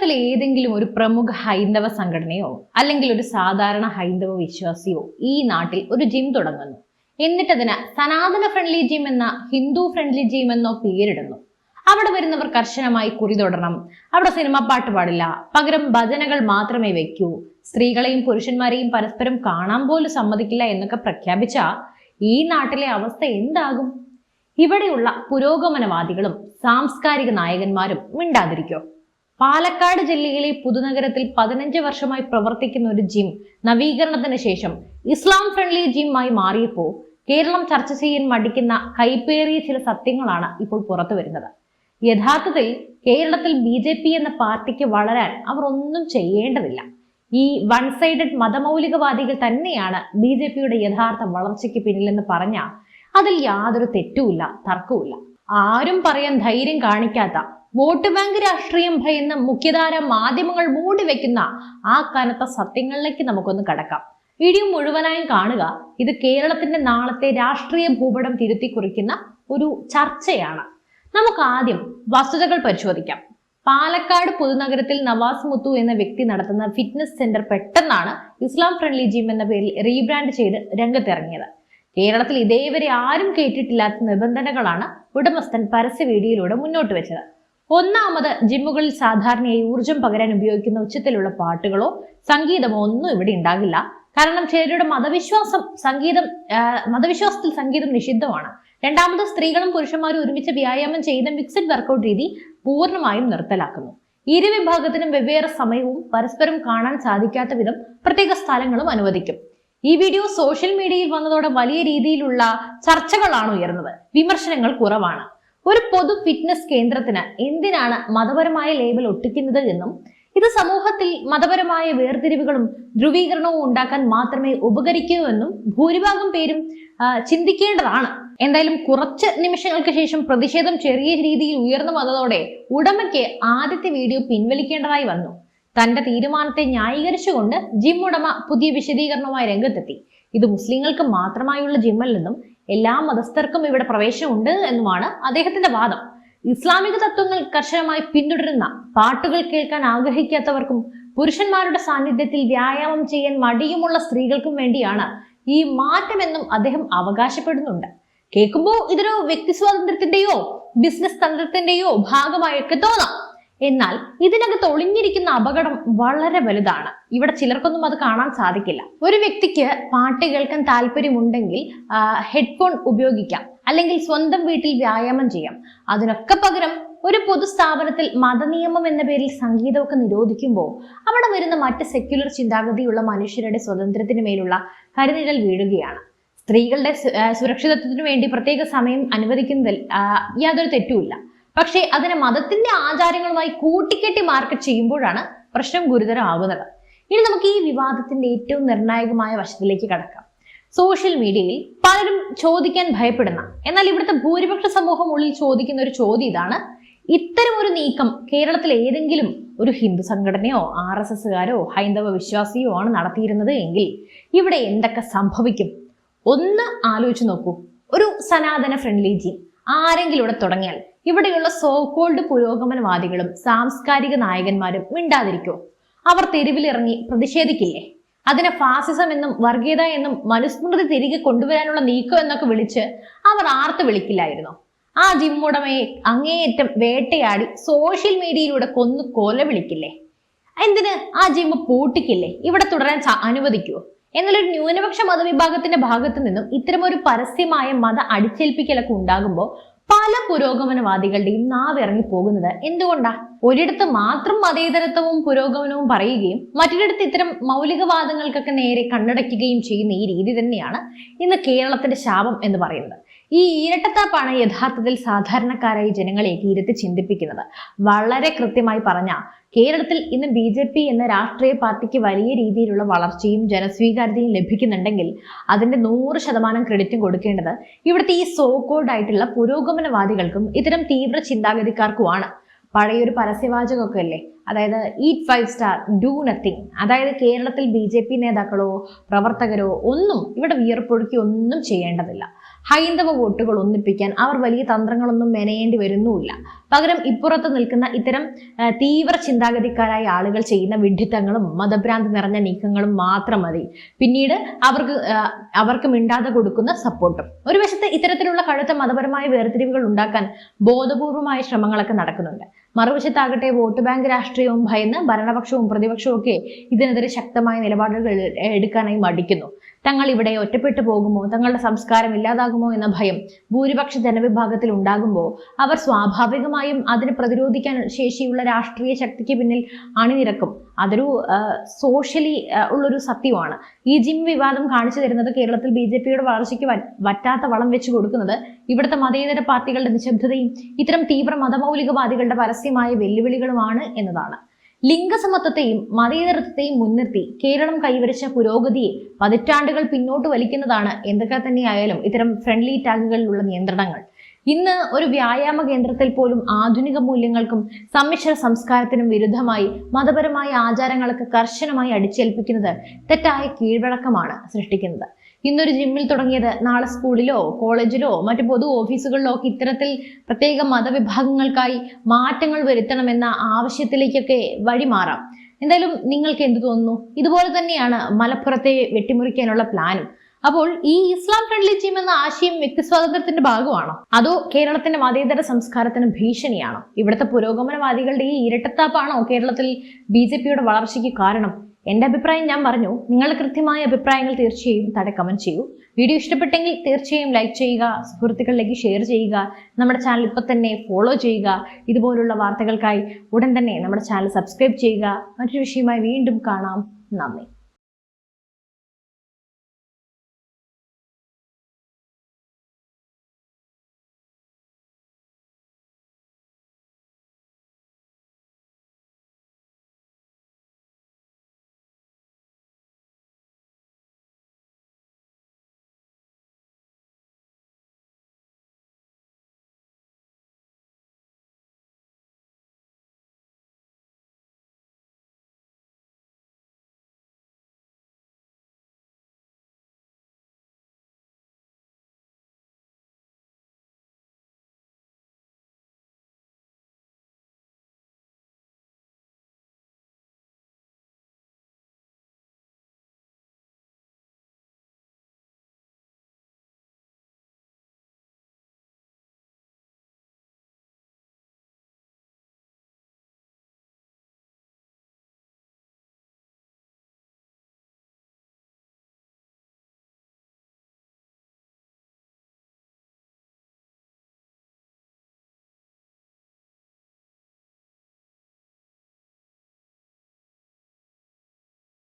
കേരളത്തിലെ ഏതെങ്കിലും ഒരു പ്രമുഖ ഹൈന്ദവ സംഘടനയോ അല്ലെങ്കിൽ ഒരു സാധാരണ ഹൈന്ദവ വിശ്വാസിയോ ഈ നാട്ടിൽ ഒരു ജിം തുടങ്ങുന്നു. എന്നിട്ടതിന് സനാതന ഫ്രണ്ട്ലി ജിം എന്ന ഹിന്ദു ഫ്രണ്ട്ലി ജിം എന്നോ പേരിടുന്നു. അവിടെ വരുന്നവർ കർശനമായി കുറി തൊടണം, അവിടെ സിനിമ പാട്ട് പാടില്ല, പകരം ഭജനകൾ മാത്രമേ വെക്കൂ, സ്ത്രീകളെയും പുരുഷന്മാരെയും പരസ്പരം കാണാൻ പോലും സമ്മതിക്കില്ല എന്നൊക്കെ പ്രഖ്യാപിച്ച ഈ നാട്ടിലെ അവസ്ഥ എന്താകും? ഇവിടെയുള്ള പുരോഗമനവാദികളും സാംസ്കാരിക നായകന്മാരും മിണ്ടാതിരിക്കോ? പാലക്കാട് ജില്ലയിലെ പുതുനഗരത്തിൽ 15 വർഷമായി പ്രവർത്തിക്കുന്ന ഒരു ജിം നവീകരണത്തിന് ശേഷം ഇസ്ലാം ഫ്രണ്ട്ലി ജിം ആയി മാറിയപ്പോൾ കേരളം ചർച്ച ചെയ്യാൻ മടിക്കുന്ന കൈപ്പേറിയ ചില സത്യങ്ങളാണ് ഇപ്പോൾ പുറത്തു വരുന്നത്. യഥാർത്ഥത്തിൽ കേരളത്തിൽ BJP എന്ന പാർട്ടിക്ക് വളരാൻ അവർ ഒന്നും ചെയ്യേണ്ടതില്ല. ഈ വൺ സൈഡഡ് മതമൗലികവാദികൾ തന്നെയാണ് BJPയുടെ യഥാർത്ഥ വളർച്ചയ്ക്ക് പിന്നിലെന്ന് പറഞ്ഞാൽ അതിൽ യാതൊരു തെറ്റുമില്ല, തർക്കവുമില്ല. ആരും പറയാൻ ധൈര്യം കാണിക്കാത്ത, വോട്ട് ബാങ്ക് രാഷ്ട്രീയം ഭയന്ന് മുഖ്യധാര മാധ്യമങ്ങൾ മൂടി വെക്കുന്ന ആ കനത്ത സത്യങ്ങളിലേക്ക് നമുക്കൊന്ന് കടക്കാം. വീഡിയോ മുഴുവനായും കാണുക. ഇത് കേരളത്തിന്റെ നാളത്തെ രാഷ്ട്രീയ ഭൂപടം തിരുത്തി കുറിക്കുന്ന ഒരു ചർച്ചയാണ്. നമുക്ക് ആദ്യം വസ്തുതകൾ പരിശോധിക്കാം. പാലക്കാട് പുതുനഗരത്തിൽ നവാസ് മുത്തു എന്ന വ്യക്തി നടത്തുന്ന ഫിറ്റ്നസ് സെന്റർ പെട്ടെന്നാണ് ഇസ്ലാം ഫ്രണ്ട്ലി ജിം എന്ന പേരിൽ റീബ്രാൻഡ് ചെയ്ത് രംഗത്തിറങ്ങിയത്. കേരളത്തിൽ ഇതേവരെ ആരും കേട്ടിട്ടില്ലാത്ത നിബന്ധനകളാണ് ഉടമസ്ഥൻ പരസ്യ വീഡിയോയിലൂടെ മുന്നോട്ട് വെച്ചത്. ഒന്നാമത്, ജിമ്മുകളിൽ സാധാരണയായി ഊർജം പകരാൻ ഉപയോഗിക്കുന്ന ഉച്ചത്തിലുള്ള പാട്ടുകളോ സംഗീതമോ ഒന്നും ഇവിടെ ഉണ്ടാകില്ല. കാരണം ചിലരുടെ മതവിശ്വാസത്തിൽ സംഗീതം നിഷിദ്ധമാണ്. രണ്ടാമത്, സ്ത്രീകളും പുരുഷന്മാരും ഒരുമിച്ച് വ്യായാമം ചെയ്യുന്ന മിക്സഡ് വർക്കൗട്ട് രീതി പൂർണ്ണമായും നിർത്തലാക്കുന്നു. ഇരുവിഭാഗത്തിനും വെവ്വേറെ സമയവും പരസ്പരം കാണാൻ സാധിക്കാത്ത വിധം പ്രത്യേക സ്ഥലങ്ങളും അനുവദിക്കും. ഈ വീഡിയോ സോഷ്യൽ മീഡിയയിൽ വന്നതോടെ വലിയ രീതിയിലുള്ള ചർച്ചകളാണ് ഉയർന്നത്. വിമർശനങ്ങൾ കുറവാണ്. ഒരു പൊതു ഫിറ്റ്നസ് കേന്ദ്രത്തിന് എന്തിനാണ് മതപരമായ ലേബൽ ഒട്ടിക്കുന്നത് എന്നും ഇത് സമൂഹത്തിൽ മതപരമായ വേർതിരിവുകളും ധ്രുവീകരണവും ഉണ്ടാക്കാൻ മാത്രമേ ഉപകരിക്കൂ എന്നും ഭൂരിഭാഗം പേരും ചിന്തിക്കേണ്ടതാണ്. എന്തായാലും കുറച്ച് നിമിഷങ്ങൾക്ക് ശേഷം പ്രതിഷേധം ചെറിയ രീതിയിൽ ഉയർന്നു വന്നതോടെ ഉടമയ്ക്ക് ആദ്യത്തെ വീഡിയോ പിൻവലിക്കേണ്ടതായി വന്നു. തന്റെ തീരുമാനത്തെ ന്യായീകരിച്ചുകൊണ്ട് ജിം ഉടമ പുതിയ വിശദീകരണവുമായി രംഗത്തെത്തി. ഇത് മുസ്ലിങ്ങൾക്ക് മാത്രമായുള്ള ജിമ്മല്ലെന്നും എല്ലാ മതസ്ഥർക്കും ഇവിടെ പ്രവേശനമുണ്ട് എന്നുമാണ് അദ്ദേഹത്തിന്റെ വാദം. ഇസ്ലാമിക തത്വങ്ങൾ കർശനമായി പിന്തുടരുന്ന, പാട്ടുകൾ കേൾക്കാൻ ആഗ്രഹിക്കാത്തവർക്കും പുരുഷന്മാരുടെ സാന്നിധ്യത്തിൽ വ്യായാമം ചെയ്യാൻ മടിയുമുള്ള സ്ത്രീകൾക്കും വേണ്ടിയാണ് ഈ മാറ്റമെന്നും അദ്ദേഹം അവകാശപ്പെടുന്നുണ്ട്. കേൾക്കുമ്പോൾ ഇതൊരു വ്യക്തി സ്വാതന്ത്ര്യത്തിന്റെയോ ബിസിനസ് തന്ത്രത്തിന്റെയോ ഭാഗമായൊക്കെ തോന്നാം. എന്നാൽ ഇതിനകത്ത് ഒളിഞ്ഞിരിക്കുന്ന അപകടം വളരെ വലുതാണ്. ഇവിടെ ചിലർക്കൊന്നും അത് കാണാൻ സാധിക്കില്ല. ഒരു വ്യക്തിക്ക് പാട്ട് കേൾക്കാൻ താല്പര്യമുണ്ടെങ്കിൽ ഹെഡ്ഫോൺ ഉപയോഗിക്കാം, അല്ലെങ്കിൽ സ്വന്തം വീട്ടിൽ വ്യായാമം ചെയ്യാം. അതിനൊക്കെ പകരം ഒരു പൊതുസ്ഥാപനത്തിൽ മതനിയമം എന്ന പേരിൽ സംഗീതമൊക്കെ നിരോധിക്കുമ്പോൾ അവിടെ വരുന്ന മറ്റ് സെക്യുലർ ചിന്താഗതിയുള്ള മനുഷ്യരുടെ സ്വാതന്ത്ര്യത്തിന് മേലുള്ള കരിനിഴൽ വീഴുകയാണ്. സ്ത്രീകളുടെ സുരക്ഷിതത്വത്തിനു വേണ്ടി പ്രത്യേക സമയം അനുവദിക്കുന്നതിൽ യാതൊരു തെറ്റുമില്ല. പക്ഷേ അതിനെ മതത്തിന്റെ ആചാരങ്ങളുമായി കൂട്ടിക്കെട്ടി മാർക്കറ്റ് ചെയ്യുമ്പോഴാണ് പ്രശ്നം ഗുരുതരമാകുന്നത്. ഇനി നമുക്ക് ഈ വിവാദത്തിന്റെ ഏറ്റവും നിർണായകമായ വശത്തിലേക്ക് കടക്കാം. സോഷ്യൽ മീഡിയയിൽ പലരും ചോദിക്കാൻ ഭയപ്പെടുന്ന, എന്നാൽ ഇവിടുത്തെ ഭൂരിപക്ഷ സമൂഹം ഉള്ളിൽ ചോദിക്കുന്ന ഒരു ചോദ്യം ഇതാണ്: ഇത്തരം ഒരു നീക്കം കേരളത്തിൽ ഏതെങ്കിലും ഒരു ഹിന്ദു സംഘടനയോ RSSകാരോ ഹൈന്ദവ വിശ്വാസിയോ ആണ് നടത്തിയിരുന്നത് എങ്കിൽ ഇവിടെ എന്തൊക്കെ സംഭവിക്കും? ഒന്ന് ആലോചിച്ച് നോക്കൂ. ഒരു സനാതന ഫ്രണ്ട്ലി ജിം ആരെങ്കിലും ഇവിടെ തുടങ്ങിയാൽ ഇവിടെയുള്ള സോകോൾഡ് പുരോഗമനവാദികളും സാംസ്കാരിക നായകന്മാരും മിണ്ടാതിരിക്കോ? അവർ തെരുവിലിറങ്ങി പ്രതിഷേധിക്കില്ലേ? അതിനെ ഫാസിസം എന്നും വർഗീയത എന്നും മനുസ്മൃതി തിരികെ കൊണ്ടുവരാനുള്ള നീക്കം എന്നൊക്കെ വിളിച്ച് അവർ ആർത്ത് വിളിക്കില്ലായിരുന്നോ? ആ ജിം ഉടമയെ അങ്ങേയറ്റം വേട്ടയാടി സോഷ്യൽ മീഡിയയിലൂടെ കൊന്നു കൊല വിളിക്കില്ലേ? എന്തിന് ആ ജിം പൂട്ടിക്കില്ലേ? ഇവിടെ തുടരാൻ അനുവദിക്കുവോ? എന്നാലൊരു ന്യൂനപക്ഷ മതവിഭാഗത്തിന്റെ ഭാഗത്തു നിന്നും ഇത്തരമൊരു പരസ്യമായ മത അടിച്ചേൽപ്പിക്കലൊക്കെ ഉണ്ടാകുമ്പോൾ പല പുരോഗമനവാദികളുടെയും നാവിറങ്ങി പോകുന്നത് എന്തുകൊണ്ടാ? ഒരിടത്ത് മാത്രം മതേതരത്വവും പുരോഗമനവും പറയുകയും മറ്റൊരിടത്ത് ഇത്തരം മൗലികവാദങ്ങൾക്കൊക്കെ നേരെ കണ്ണടയ്ക്കുകയും ചെയ്യുന്ന ഈ രീതി തന്നെയാണ് ഇന്ന് കേരളത്തിന്റെ ശാപം എന്ന് പറയുന്നത്. ഈ ഇരട്ടത്താപ്പാണ് യഥാർത്ഥത്തിൽ സാധാരണക്കാരായ ജനങ്ങളെയൊക്കെ ഇരുത്തി ചിന്തിപ്പിക്കുന്നത്. വളരെ കൃത്യമായി പറഞ്ഞാൽ കേരളത്തിൽ ഇന്ന് BJP എന്ന രാഷ്ട്രീയ പാർട്ടിക്ക് വലിയ രീതിയിലുള്ള വളർച്ചയും ജനസ്വീകാര്യതയും ലഭിക്കുന്നുണ്ടെങ്കിൽ അതിന്റെ 100% ക്രെഡിറ്റും കൊടുക്കേണ്ടത് ഇവിടുത്തെ ഈ സോകോൾഡ് ആയിട്ടുള്ള പുരോഗമനവാദികൾക്കും ഇത്തരം തീവ്ര ചിന്താഗതിക്കാർക്കുമാണ്. പഴയൊരു പരസ്യവാചകമൊക്കെ അല്ലേ, അതായത് ഈറ്റ് 5 സ്റ്റാർ ഡു നത്തിങ്. അതായത് കേരളത്തിൽ BJP നേതാക്കളോ പ്രവർത്തകരോ ഒന്നും ഇവിടെ വിയർപ്പൊഴുക്കി ഒന്നും ചെയ്യേണ്ടതില്ല. ഹൈന്ദവ വോട്ടുകൾ ഒന്നിപ്പിക്കാൻ അവർ വലിയ തന്ത്രങ്ങളൊന്നും മെനയേണ്ടി വരുന്നുമില്ല. പകരം ഇപ്പുറത്ത് നിൽക്കുന്ന ഇത്തരം തീവ്ര ചിന്താഗതിക്കാരായ ആളുകൾ ചെയ്യുന്ന വിഡ്ഢിത്തങ്ങളും മതഭ്രാന്തി നിറഞ്ഞ നീക്കങ്ങളും മാത്രം മതി പിന്നീട് അവർക്ക് മിണ്ടാതെ കൊടുക്കുന്ന സപ്പോർട്ടും. ഒരു വശത്ത് ഇത്തരത്തിലുള്ള കടുത്ത മതപരമായ വേർതിരിവുകൾ ഉണ്ടാക്കാൻ ബോധപൂർവമായ ശ്രമങ്ങളൊക്കെ നടക്കുന്നുണ്ട്. മറുവശത്താകട്ടെ വോട്ട് ബാങ്ക് രാഷ്ട്രീയവും ഭയന്ന് ഭരണപക്ഷവും പ്രതിപക്ഷവും ഒക്കെ ഇതിനെതിരെ ശക്തമായ നിലപാടുകൾ എടുക്കാനായി മടിക്കുന്നു. തങ്ങൾ ഇവിടെ ഒറ്റപ്പെട്ടു പോകുമോ, തങ്ങളുടെ സംസ്കാരം ഇല്ലാതാകുമോ എന്ന ഭയം ഭൂരിപക്ഷ ജനവിഭാഗത്തിൽ ഉണ്ടാകുമ്പോൾ അവർ സ്വാഭാവികമായും അതിനെ പ്രതിരോധിക്കാൻ ശേഷിയുള്ള രാഷ്ട്രീയ ശക്തിക്ക് പിന്നിൽ അണിനിരക്കും. അതൊരു സോഷ്യലി ഉള്ളൊരു സത്യമാണ്. ഈ ജിം വിവാദം കാണിച്ചു തരുന്നത് കേരളത്തിൽ BJPയുടെ വളർച്ചയ്ക്ക് വറ്റാത്ത വളം വെച്ച് കൊടുക്കുന്നത് ഇവിടുത്തെ മതേതര പാർട്ടികളുടെ നിശബ്ദതയും ഇത്തരം തീവ്ര മതമൗലികവാദികളുടെ പരസ്യമായ വെല്ലുവിളികളുമാണ് എന്നതാണ്. ലിംഗസമത്വത്തെയും മതേതരത്വത്തെയും മുൻനിർത്തി കേരളം കൈവരിച്ച പുരോഗതിയെ പതിറ്റാണ്ടുകൾ പിന്നോട്ട് വലിക്കുന്നതാണ് എന്തൊക്കെ തന്നെയായാലും ഇത്തരം ഫ്രണ്ട്ലി ടാഗുകളിലുള്ള നിയന്ത്രണങ്ങൾ. ഇന്ന് ഒരു വ്യായാമ കേന്ദ്രത്തിൽ പോലും ആധുനിക മൂല്യങ്ങൾക്കും സമ്മിശ്ര സംസ്കാരത്തിനും വിരുദ്ധമായി മതപരമായ ആചാരങ്ങളൊക്കെ കർശനമായി അടിച്ചേൽപ്പിക്കുന്നത് തെറ്റായ കീഴ്വഴക്കമാണ് സൃഷ്ടിക്കുന്നത്. ഇന്നൊരു ജിമ്മിൽ തുടങ്ങിയത് നാളെ സ്കൂളിലോ കോളേജിലോ മറ്റു പൊതു ഓഫീസുകളിലോ ഒക്കെ ഇത്തരത്തിൽ പ്രത്യേക മതവിഭാഗങ്ങൾക്കായി മാറ്റങ്ങൾ വരുത്തണമെന്ന ആവശ്യത്തിലേക്കൊക്കെ വഴിമാറാം. എന്തായാലും നിങ്ങൾക്ക് എന്ത് തോന്നുന്നു? ഇതുപോലെ തന്നെയാണ് മലപ്പുറത്തെ വെട്ടിമുറിക്കാനുള്ള പ്ലാനും. അപ്പോൾ ഈ ഇസ്ലാം ഫ്രണ്ട്ലി ജിം എന്ന ആശയം വ്യക്തി സ്വാതന്ത്ര്യത്തിന്റെ ഭാഗമാണോ, അതോ കേരളത്തിന്റെ മതേതര സംസ്കാരത്തിന് ഭീഷണിയാണോ? ഇവിടുത്തെ പുരോഗമനവാദികളുടെ ഈ ഇരട്ടത്താപ്പാണോ കേരളത്തിൽ BJPയുടെ വളർച്ചയ്ക്ക് കാരണം? എന്റെ അഭിപ്രായം ഞാൻ പറഞ്ഞു. നിങ്ങളുടെ കൃത്യമായ അഭിപ്രായങ്ങൾ തീർച്ചയായും താഴെ കമന്റ് ചെയ്യൂ. വീഡിയോ ഇഷ്ടപ്പെട്ടെങ്കിൽ തീർച്ചയായും ലൈക്ക് ചെയ്യുക, സുഹൃത്തുക്കളിലേക്ക് ഷെയർ ചെയ്യുക, നമ്മുടെ ചാനൽ ഇപ്പൊ തന്നെ ഫോളോ ചെയ്യുക. ഇതുപോലുള്ള വാർത്തകൾക്കായി ഉടൻ തന്നെ നമ്മുടെ ചാനൽ സബ്സ്ക്രൈബ് ചെയ്യുക. മറ്റൊരു വിഷയമായി വീണ്ടും കാണാം. നന്ദി.